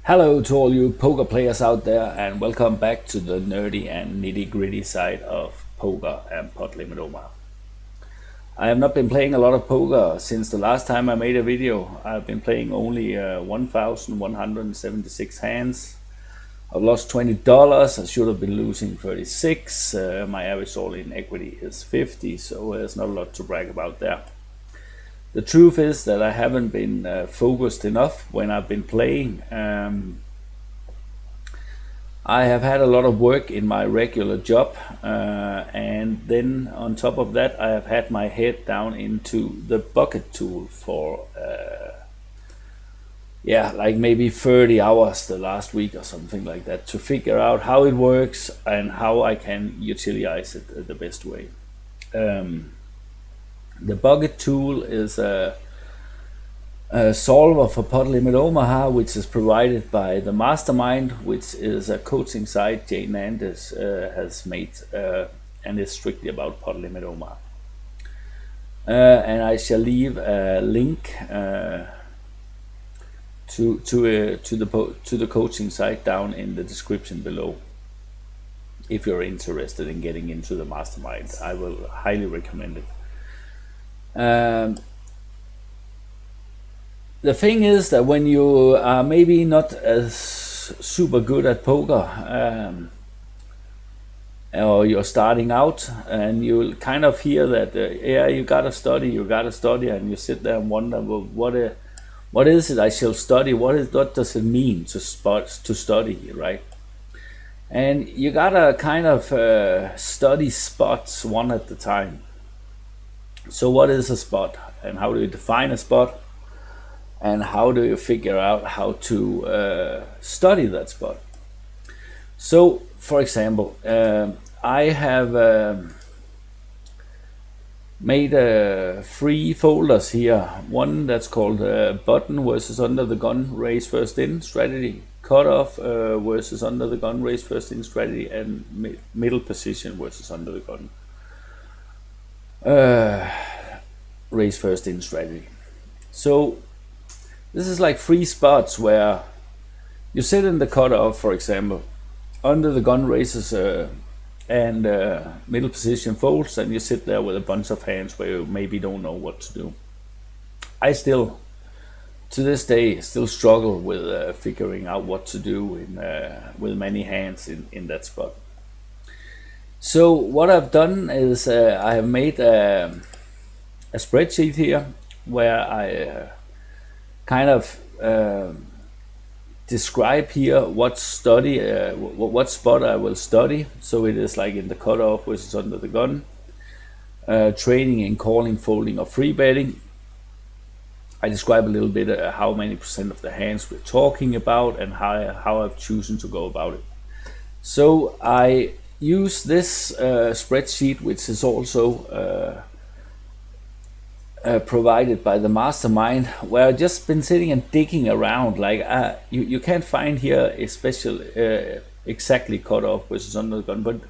Hello to all you poker players out there, and welcome back to the nerdy and nitty gritty side of poker and pot limit Omaha. I have not been playing a lot of poker since the last time I made a video. I've been playing only 1,176 hands. I've lost $20. I should have been losing 36. My average all-in equity is 50, so there's not a lot to brag about there. The truth is that I haven't been focused enough when I've been playing. I have had a lot of work in my regular job, and then on top of that, I have had my head down into the bucket tool for like maybe 30 hours the last week or something like that, to figure out how it works and how I can utilize it the best way. The bucket tool is a solver for pot limit Omaha, which is provided by the Mastermind, which is a coaching site Jane Nandes has made, and is strictly about pot limit Omaha. And I shall leave a link to the coaching site down in the description below. If you're interested in getting into the Mastermind, I will highly recommend it. The thing is that when you are maybe not as super good at poker, or you're starting out, and you kind of hear that you gotta study, and you sit there and wonder, well, what is it I shall study? What does it mean to study, right? And you gotta kind of study spots one at a time. So what is a spot, and how do you define a spot, and how do you figure out how to study that spot? So, for example, I have made 3 folders here. One that's called button versus under the gun, raise first in strategy, cutoff versus under the gun, raise first in strategy, and middle position versus under the gun, raise first in strategy. So this is like 3 spots where you sit in the cutoff, for example, under the gun raises and middle position folds, and you sit there with a bunch of hands where you maybe don't know what to do. I still, to this day, struggle with figuring out what to do with many hands in that spot. So what I've done is I have made a spreadsheet here where I kind of describe here what spot I will study. So it is like in the cutoff versus under the gun, trading in calling, folding, or free betting. I describe a little bit how many percent of the hands we're talking about and how I've chosen to go about it. So I use this spreadsheet, which is also provided by the Mastermind, where I've just been sitting and digging around. Like you can't find here a special exactly cutoff versus under the gun, but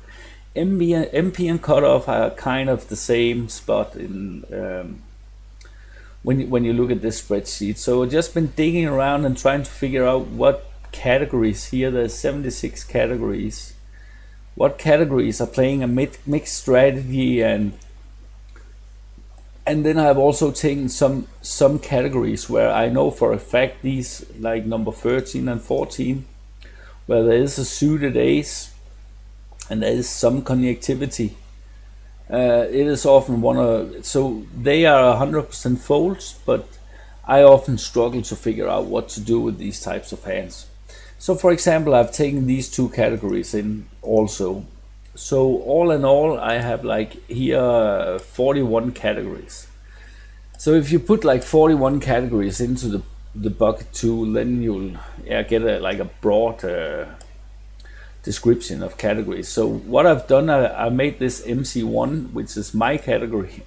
MP and cutoff are kind of the same spot in when you look at this spreadsheet. So I've just been digging around and trying to figure out what categories here. There's 76 categories. What categories are playing a mixed strategy, and then I've also taken some categories where I know for a fact these, like number 13 and 14, where there is a suited ace and there is some connectivity. It is often so they are 100% folds, but I often struggle to figure out what to do with these types of hands. So for example, I've taken these 2 categories in also. So all in all, I have like here 41 categories. So if you put like 41 categories into the bucket tool, then you'll get a broad description of categories. So what I've done, I made this MC1, which is my category,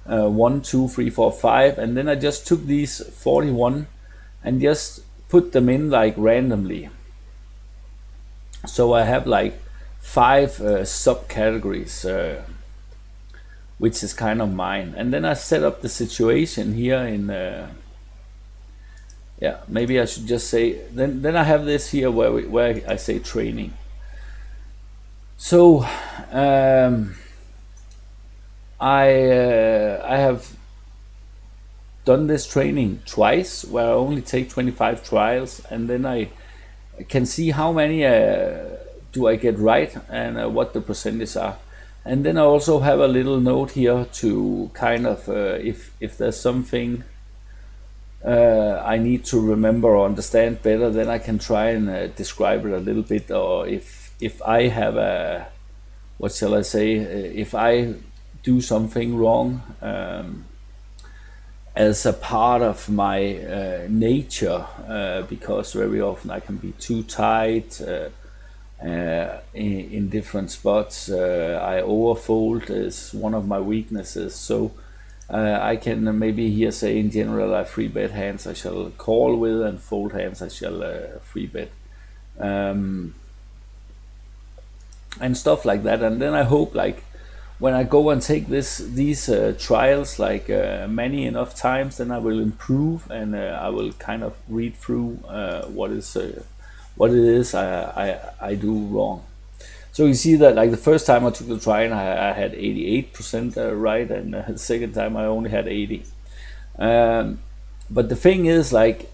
1, 2, 3, 4, 5, and then I just took these 41 and just put them in like randomly. So I have like 5 subcategories, which is kind of mine. And then I set up the situation here Yeah, maybe I should just say, then I have this here where I say training. So um, I have done this training twice where I only take 25 trials, and then I can see how many do I get right, and what the percentages are. And then I also have a little note here to kind of, if there's something I need to remember or understand better, then I can try and describe it a little bit. Or if I have a, what shall I say, if I do something wrong, as a part of my nature, because very often I can be too tight in different spots. I overfold is one of my weaknesses. So I can maybe here say in general, I free bet hands I shall call with, and fold hands I shall free bet. Um, and stuff like that. And then I hope, like, when I go and take these trials like many enough times, then I will improve, and I will kind of read through what it is I do wrong. So you see that, like, the first time I took the trial, I had 88% right, and the second time I only had 80. But the thing is, like,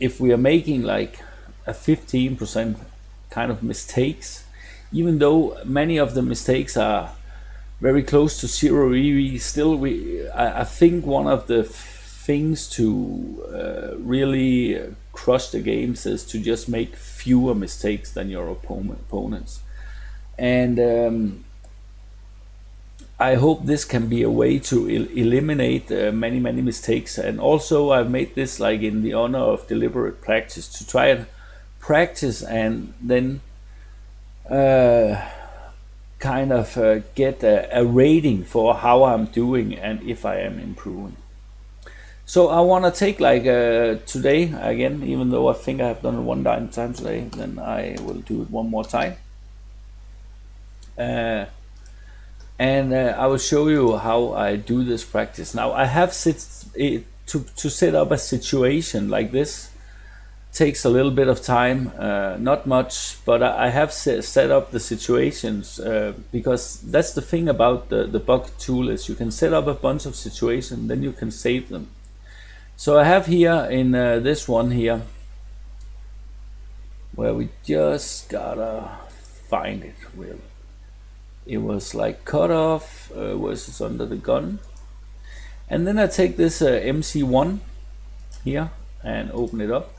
if we are making like a 15% kind of mistakes, even though many of the mistakes are very close to zero EV, still I think one of the things to really crush the games is to just make fewer mistakes than your opponents. And I hope this can be a way to eliminate many mistakes. And also I've made this like in the honor of deliberate practice, to try and practice and then kind of get a rating for how I'm doing and if I am improving. So I want to take like today again, even though I think I have done it one time today, then I will do it one more time. And I will show you how I do this practice. Now I have to set up a situation like this takes a little bit of time, not much, but I have set up the situations because that's the thing about the bucket tool, is you can set up a bunch of situations, then you can save them. So I have here in this one here, where we just gotta find it really. It was like cutoff versus under the gun. And then I take this MC1 here and open it up.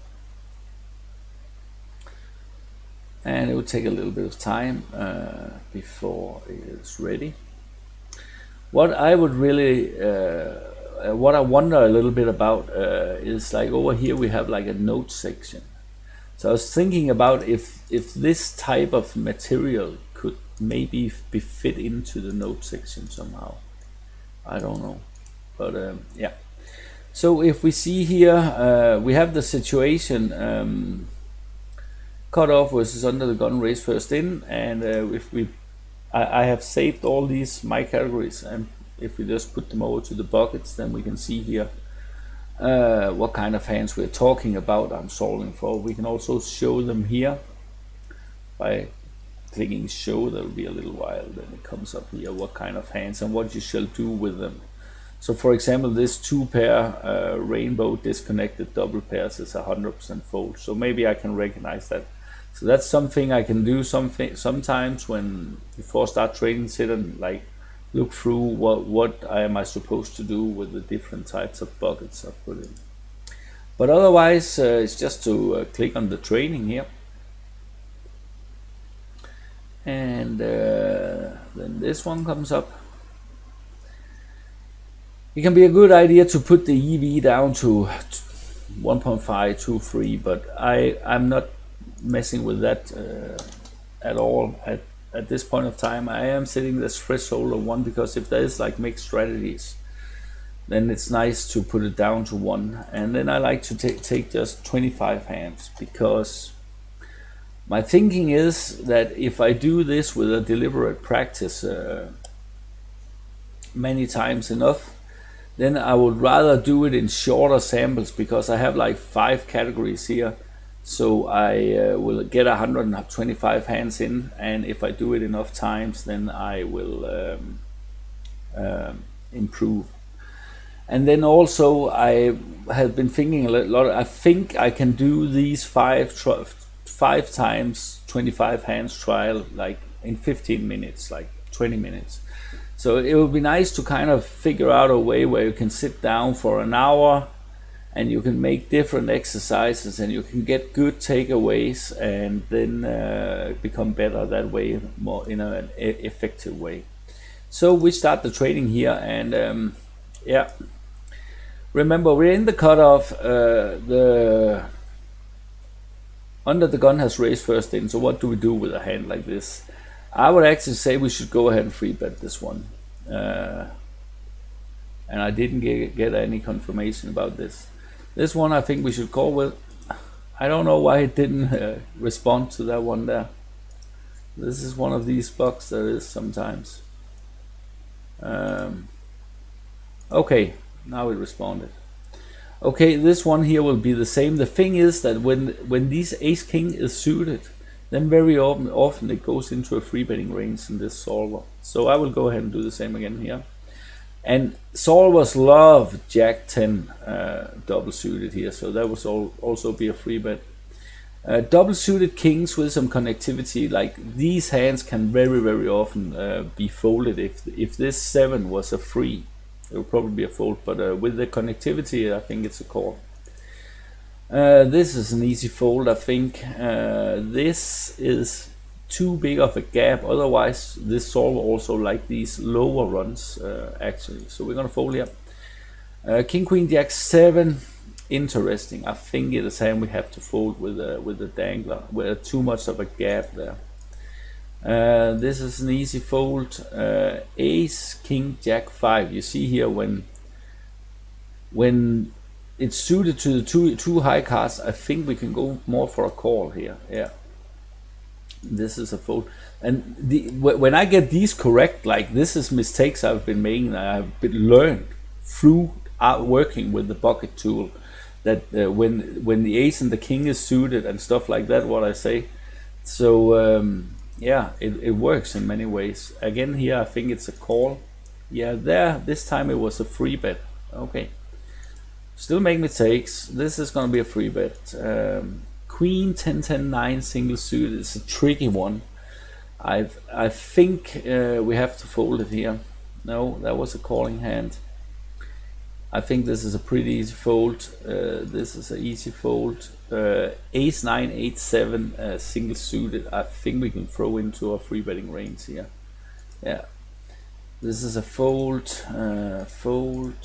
And it will take a little bit of time before it is ready. What I would really, what I wonder a little bit about is, like, over here we have like a note section. So I was thinking about if this type of material could maybe be fit into the note section somehow. I don't know, but yeah. So if we see here, we have the situation, cut off versus under the gun, raise first in, and if we, I have saved all these my categories, and if we just put them over to the buckets, then we can see here what kind of hands we're talking about, I'm solving for. We can also show them here by clicking show. There will be a little while, then it comes up here what kind of hands and what you shall do with them. So for example, this 2 pair rainbow disconnected double pairs is 100% fold, so maybe I can recognize that. So that's something I can do sometimes when before start trading, sit and like look through what am I supposed to do with the different types of buckets I put in. But otherwise it's just to click on the training here, and then this one comes up. It can be a good idea to put the EV down to 1.5, 2, 3, but I'm not messing with that at all at this point of time. I am setting this threshold of 1 because if there is like mixed strategies, then it's nice to put it down to 1. And then I like to take just 25 hands, because my thinking is that if I do this with a deliberate practice many times enough, then I would rather do it in shorter samples because I have like 5 categories here. So I will get 125 hands in, and if I do it enough times, then I will improve. And then also I have been thinking a lot. I think I can do these 5 times 25 hands trial like in 15 minutes, like 20 minutes. So it would be nice to kind of figure out a way where you can sit down for an hour and you can make different exercises and you can get good takeaways and then become better that way, more in an effective way. So we start the training here, and yeah, remember we're in the cutoff. The under the gun has raised first in. So what do we do with a hand like this? I would actually say we should go ahead and free bet this one. And I didn't get any confirmation about this. This one I think we should call with. I don't know why it didn't respond to that one there. This is one of these bugs that is sometimes. Okay, now it responded. Okay, this one here will be the same. The thing is that when these ace king is suited, then very often it goes into a free betting range in this solver. So I will go ahead and do the same again here. And solvers love Jack 10 double suited here, so that will also be a free bet. Double suited kings with some connectivity, like these hands can very often be folded. If this 7 was a free, it would probably be a fold, but with the connectivity I think it's a call. This is an easy fold, I think. This is too big of a gap, otherwise this solver also like these lower runs actually. So we're gonna fold here. King Queen Jack 7, interesting. I think it is hand we have to fold with the dangler, with too much of a gap there. This is an easy fold. Ace King Jack 5. You see here when it's suited to the two high cards, I think we can go more for a call here. Yeah, this is a fold. And when I get these correct, like this is mistakes I've been making. I've been learned through working with the bucket tool that when the ace and the king is suited and stuff like that, what I say. So yeah, it works in many ways. Again here I think it's a call. Yeah, there this time it was a free bet. Okay, still make mistakes. This is gonna be a free bet. Queen 10-10-9 single suit is a tricky one. I think we have to fold it here. No, that was a calling hand. I think this is a pretty easy fold. This is an easy fold. Ace 9, 8, 7 single suited. I think we can throw into a free betting range here. Yeah, this is a fold. Fold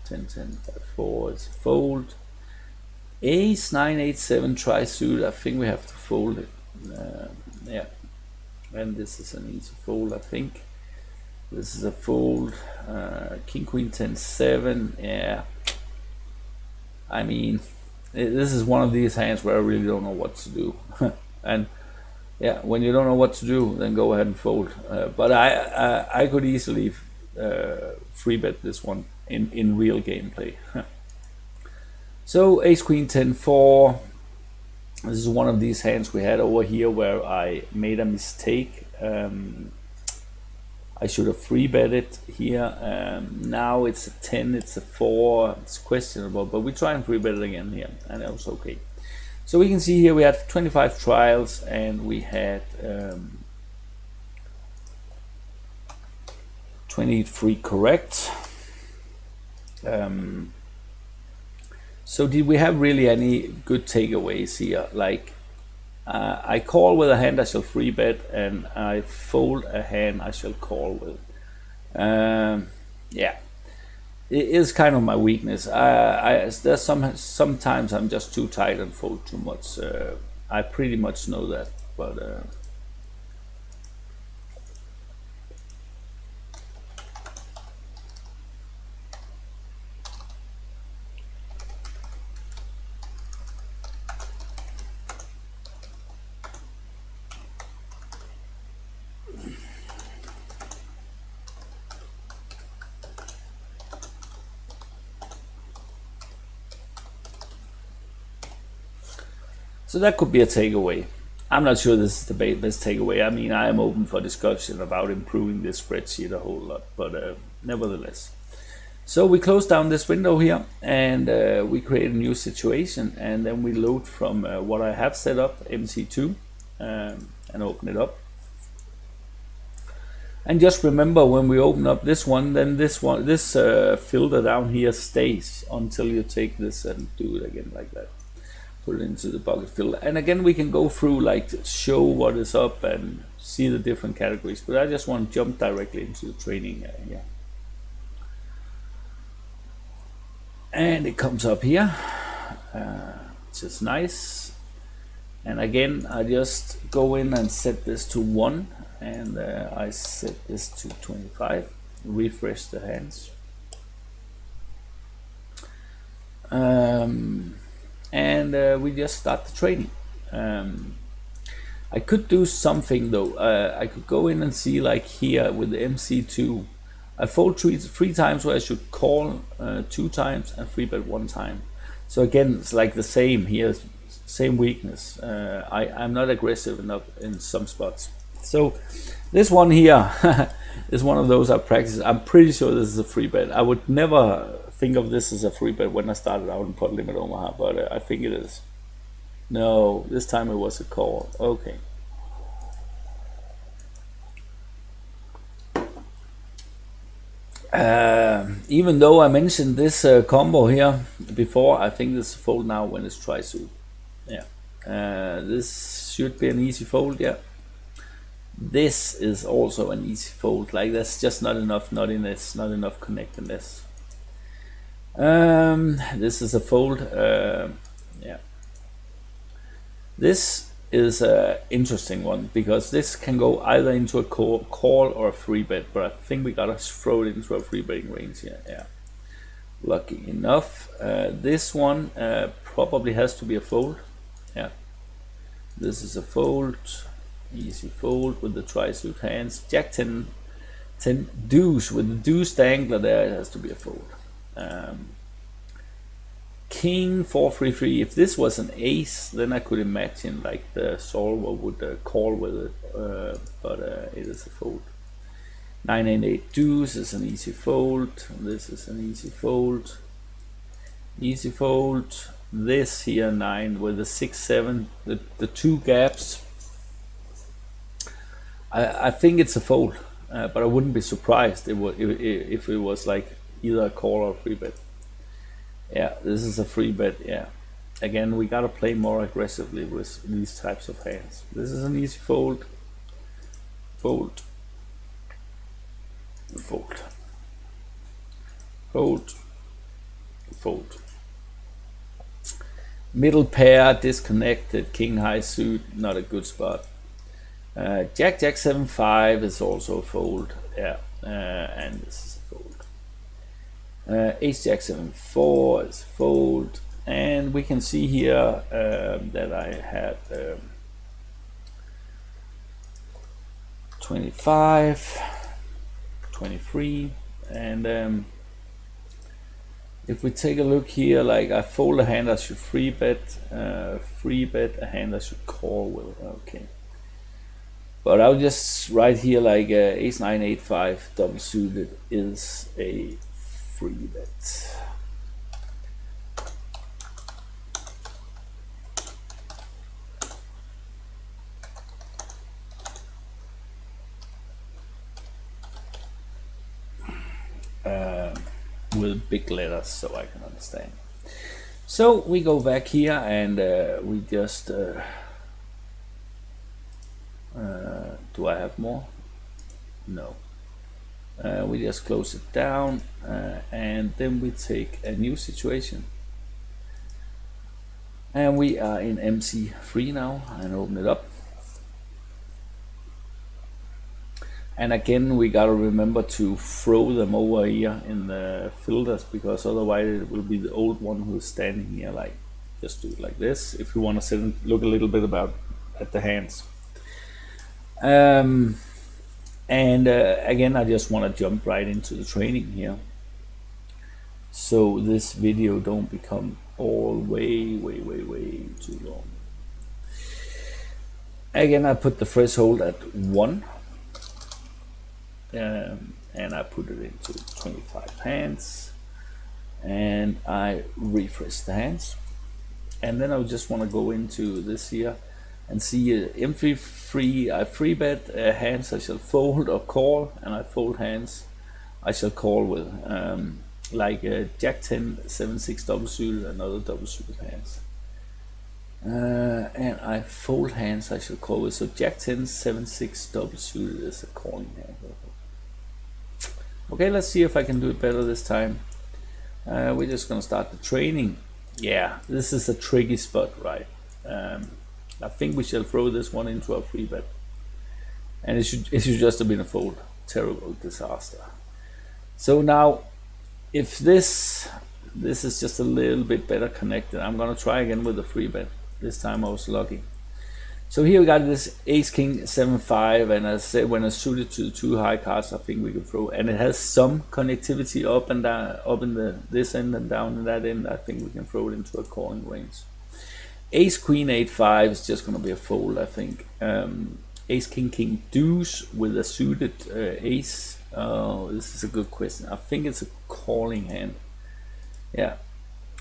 10-10 4 is a fold. Ace 9, 8, 7 try suit. I think we have to fold it. Yeah, and this is an easy fold. I think this is a fold. King Queen 10-7. Yeah, I mean, this is one of these hands where I really don't know what to do. And yeah, when you don't know what to do, then go ahead and fold. But I could easily free bet this one in real gameplay. So Ace Queen 10-4. This is one of these hands we had over here where I made a mistake. I should have free bet it here. Now it's a 10, it's a 4, it's questionable, but we try and free bet it again here, and that was okay. So we can see here we had 25 trials and we had 23 correct. So did we have really any good takeaways here? Like I call with a hand I shall free bet, and I fold a hand I shall call with. Yeah, it is kind of my weakness. There's sometimes I'm just too tight and fold too much. I pretty much know that, but So that could be a takeaway. I'm not sure this is the best takeaway. I mean, I am open for discussion about improving this spreadsheet a whole lot, but nevertheless. So we close down this window here, and we create a new situation, and then we load from what I have set up, MC2, and open it up. And just remember, when we open up this one, then this filter down here stays until you take this and do it again like that. Put it into the bucket filter, and again we can go through like show what is up and see the different categories, but I just want to jump directly into the training here. And it comes up here, which is nice. And again, I just go in and set this to 1, and I set this to 25, refresh the hands. And we just start the training. I could do something though. I could go in and see, like here with the MC2, I fold three times where I should call 2 times and 3-bet 1 time. So again, it's like the same here, same weakness. I'm not aggressive enough in some spots. So this one here is one of those I practice. I'm pretty sure this is a 3-bet. I would never think of this as a 3-bet when I started out in pot limit Omaha, but I think it is. No, this time it was a call. Okay. Even though I mentioned this combo here before, I think this is a fold now when it's tri-suit. Yeah, this should be an easy fold. Yeah, this is also an easy fold. Like that's just not enough nuttiness, not enough connectedness. This is a fold. Yeah, this is an interesting one because this can go either into a call or a 3-bet, but I think we gotta throw it into a 3-betting range here. Yeah, lucky enough. This one probably has to be a fold. Yeah, this is a fold, easy fold with the tri-suit hands. Jack 10 deuce with the deuce dangler there, it has to be a fold. King 4-3-3. If this was an ace, then I could imagine like the solver would call with it, but it is a fold. 9-8 deuce is an easy fold. This is an easy fold. Easy fold. This here 9 with the 6-7, the 2 gaps. I think it's a fold, but I wouldn't be surprised if it was like either a call or a 3-bet. Yeah, this is a 3-bet. Yeah, again we gotta play more aggressively with these types of hands. This is an easy fold, fold, fold, fold, fold. Middle pair disconnected, king high suit, not a good spot. Jack 7-5 is also a fold. Yeah, and this is a fold. Ace Jack 7-4 is fold, and we can see here that I had 25, 23, and if we take a look here, like I fold a hand I should 3-bet, 3-bet a hand I should call with. Okay, but I'll just write here like ace 9 8 5 double suited is a 3-bet. With big letters so I can understand. So we go back here and we just do I have more? No. We just close it down and then we take a new situation, and we are in MC3 now, and open it up. And again we gotta remember to throw them over here in the filters, because otherwise it will be the old one who is standing here. Like, just do it like this if you want to sit and look a little bit at the hands. And again I just want to jump right into the training here, so this video don't become all way too long. Again, I put the threshold at 1, and I put it into 25 hands, and I refresh the hands. And then I just want to go into this here and see empty free. I free bet hands I shall fold or call, and I fold hands I shall call with, like Jack 10, 7-6 double suited, and other double suited hands. And I fold hands I shall call with. So Jack 10, 7-6 double suited is a calling hand. Okay, let's see if I can do it better this time. We're just gonna start the training. Yeah, this is a tricky spot, right? I think we shall throw this one into a free bet, and it should just have been a fold. Terrible disaster. So now, if this is just a little bit better connected, I'm gonna try again with a free bet. This time I was lucky. So here we got this Ace King 7-5, and as I said, when I suited to the 2 high cards, I think we can throw, and it has some connectivity up and down, up in this end and down in that end. I think we can throw it into a calling range. Ace Queen 8-5 is just going to be a fold, I think. Ace King King deuce with a suited ace. Oh, this is a good question. I think it's a calling hand. Yeah.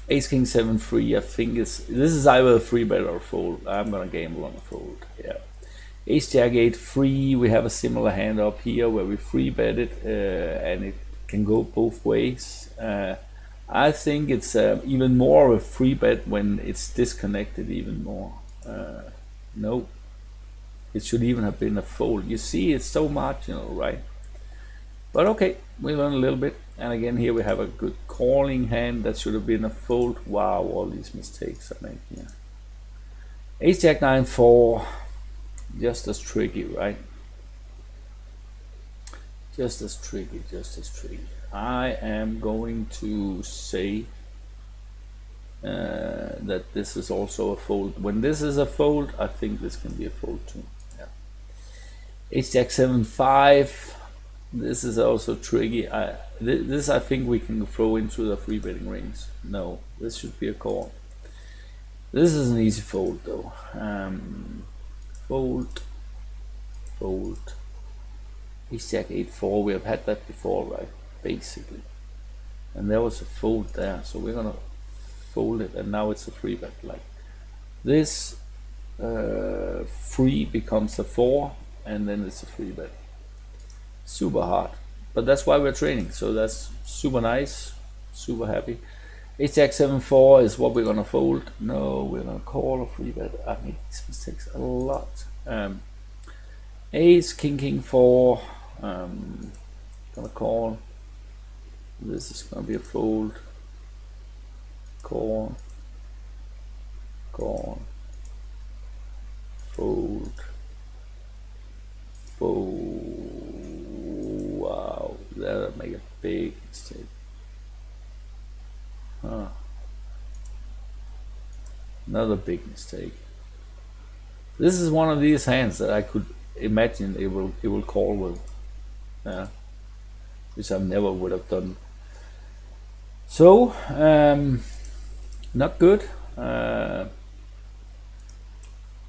Ace King 7-3, I think this is either a free bet or a fold. I'm gonna gamble on a fold. Yeah. Ace Jack 8-3, we have a similar hand up here where we free bet it, and it can go both ways. I think it's even more of a free bet when it's disconnected even more. No, it should even have been a fold. You see, it's so marginal, right? But okay, we learn a little bit. And again, here we have a good calling hand that should have been a fold. Wow, all these mistakes I make here. Ace Jack 9-4, just as tricky, right? Just as tricky, just as tricky. I am going to say that this is also a fold. When this is a fold, I think this can be a fold too. Yeah. Ace Jack 7-5. This is also tricky. This I think we can throw into the free betting range. No, this should be a call. This is an easy fold though. Fold, fold. Ace Jack 8-4. We have had that before, right? Basically. And there was a fold there, so we're gonna fold it, and now it's a free bet. Like this, 3 becomes a 4, and then it's a free bet. Super hard, but that's why we're training, so that's super nice, super happy. Ace Jack 7-4 is what we're gonna fold. No, we're gonna call a free bet. I make these mistakes a lot. Ace King King 4, gonna call. This is gonna be a fold. Call, call, fold, fold. Wow, that'll make a big mistake. Huh. Another big mistake. This is one of these hands that I could imagine it will call with, which I never would have done. So not good.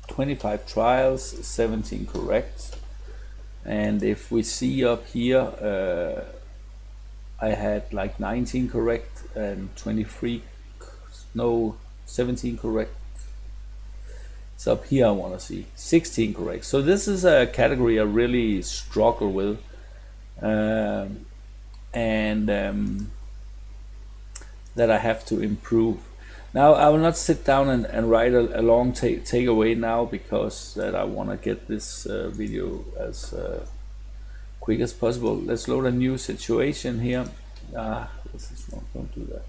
25 trials, 17 correct. And if we see up here, I had like 19 correct and 17 correct. So up here I want to see 16 correct. So this is a category I really struggle with, and that I have to improve. Now I will not sit down and write a long takeaway now, because that I want to get this video as quick as possible. Let's load a new situation here. This is wrong, don't do that.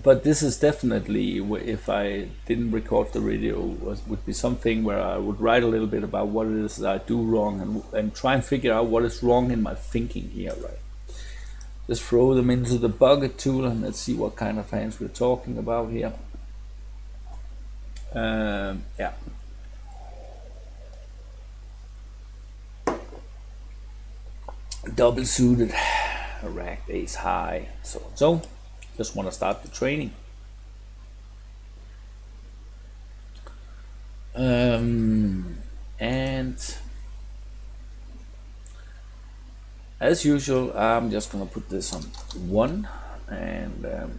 But this is definitely, if I didn't record the video, would be something where I would write a little bit about what it is that I do wrong, and try and figure out what is wrong in my thinking here, right? Just throw them into the bucket tool, and let's see what kind of hands we're talking about here. Yeah. Double suited, racked ace high, so and so. Just want to start the training. And as usual, I'm just gonna put this on 1 and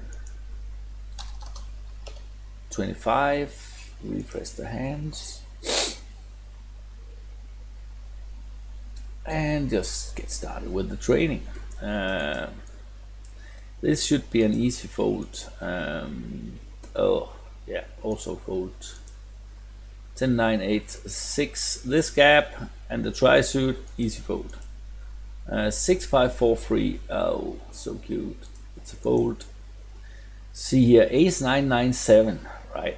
25. Refresh the hands and just get started with the training. This should be an easy fold. Oh yeah, also fold 10, 9, 8, 6. This gap and the tri suit, easy fold. 6, 5, 4, 3. Oh, so cute. It's a fold. See here, ace 9, 9, 7, right?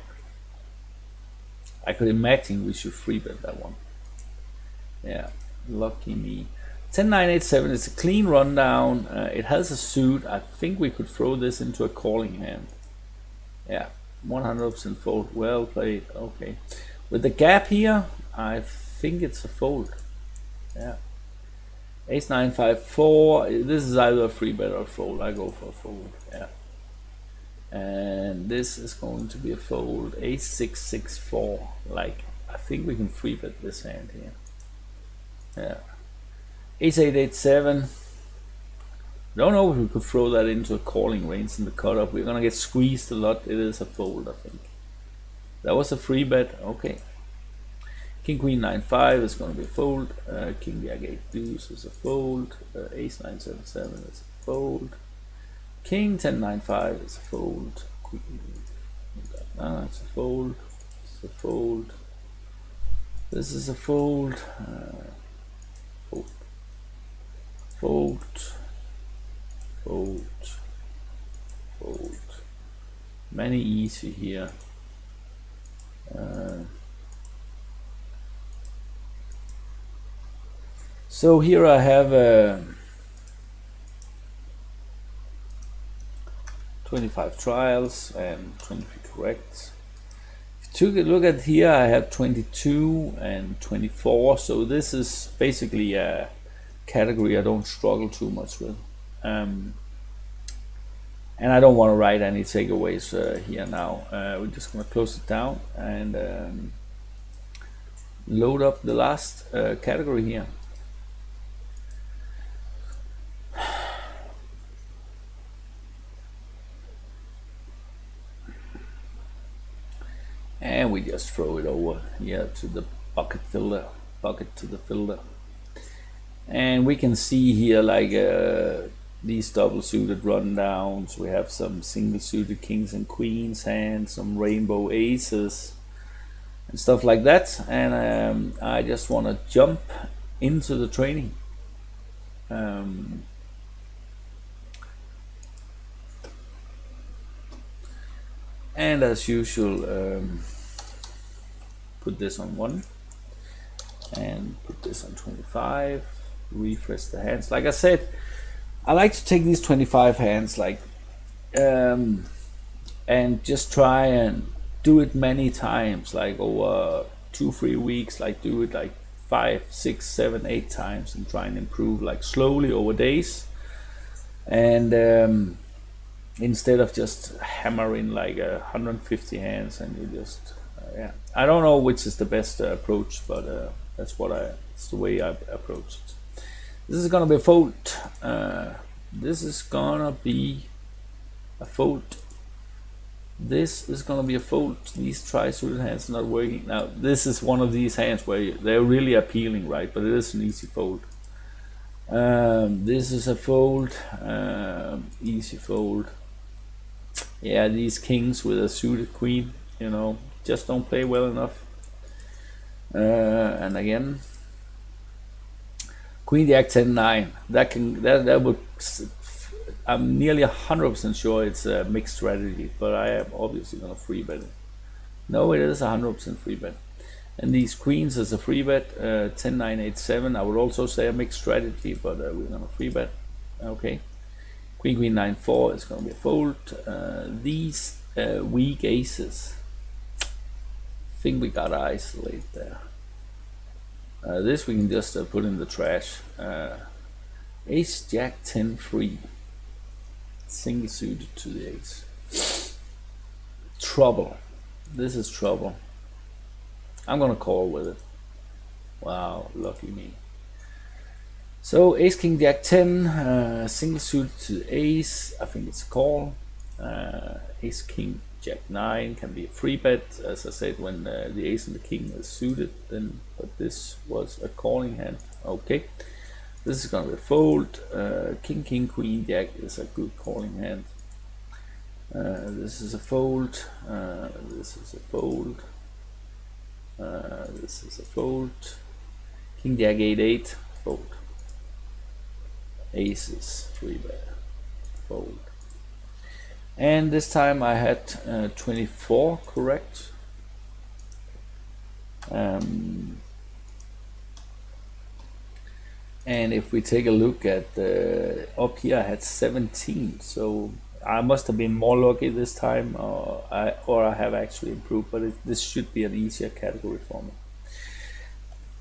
I could imagine we should free bet that one. Yeah, lucky me. 10, 9, 8, 7 is a clean rundown. It has a suit. I think we could throw this into a calling hand. Yeah, 100% fold. Well played. Okay. With the gap here, I think it's a fold. Yeah. Ace 9, 5, 4. This is either a free bet or a fold. I go for a fold. Yeah. And this is going to be a fold. Ace 6, 6, 4. Like, I think we can free bet this hand here. Yeah. Ace 8, 8, 7. Don't know if we could throw that into a calling range in the cutoff. We're gonna get squeezed a lot. It is a fold, I think. That was a free bet. Okay. King Queen 9, 5 is gonna be a fold. King Jack 8 deuce is a fold. Ace 9, 7, 7 is a fold. King 10, 9, 5 is a fold. Queen, it's a fold. It's a fold. This is a fold. Fold. Fold. Fold. Fold. Many easy here. So here I have 25 trials and 23 correct. If you take a look at here, I have 22 and 24. So this is basically a category I don't struggle too much with. And I don't want to write any takeaways here now. We're just going to close it down and load up the last category here. And we just throw it over here to the bucket to the filter. And we can see here like these double suited rundowns. We have some single suited kings and queens hands, some rainbow aces and stuff like that. And I just want to jump into the training. And as usual, put this on 1 and put this on 25. Refresh the hands. Like I said, I like to take these 25 hands like and just try and do it many times, like over 2-3 weeks, like do it like 5, 6, 7, 8 times and try and improve like slowly over days. And instead of just hammering like 150 hands and you just yeah, I don't know which is the best approach, but that's the way I approach it. This is gonna be a fold. This is gonna be a fold. This is gonna be a fold. These tri-suited hands are not working. Now this is one of these hands where they're really appealing, right? But it is an easy fold. This is a fold. Easy fold. Yeah, these kings with a suited queen, you know, just don't play well enough. And again, Queen Jack 10, 9. That would. I'm nearly 100% sure it's a mixed strategy, but I am obviously gonna free bet it. No, it is 100% free bet. And these queens is a free bet. 10, 9, 8, 7. I would also say a mixed strategy, but we're gonna free bet. Okay. Queen, Queen 9, 4 is gonna be a fold. These weak aces. I think we gotta isolate there. This we can just put in the trash. Ace Jack 10, 3. Single suited to the ace. Trouble. This is trouble. I'm gonna call with it. Wow, lucky me. So ace king jack 10, single suited to ace. I think it's a call. Ace king jack 9 can be a free bet, as I said, when the ace and the king is suited. Then, but this was a calling hand. Okay, this is gonna be a fold. King king queen jack is a good calling hand. This is a fold. This is a fold. This is a fold. King jack 8 fold. Aces 3 bet fold. And this time I had 24 correct. And if we take a look at up here, I had 17. So I must have been more lucky this time, or I have actually improved. But this should be an easier category for me.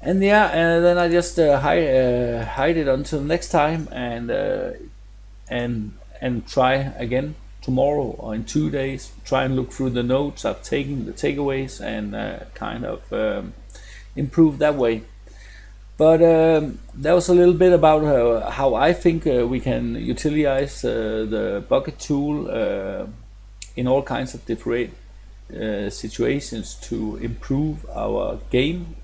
And yeah, and then I just hide it until next time, and try again tomorrow or in 2 days. Try and look through the notes I've taken, the takeaways, and kind of improve that way. But that was a little bit about how I think we can utilize the bucket tool in all kinds of different situations to improve our game.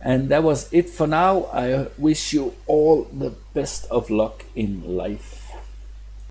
And that was it for now. I wish you all the best of luck in life.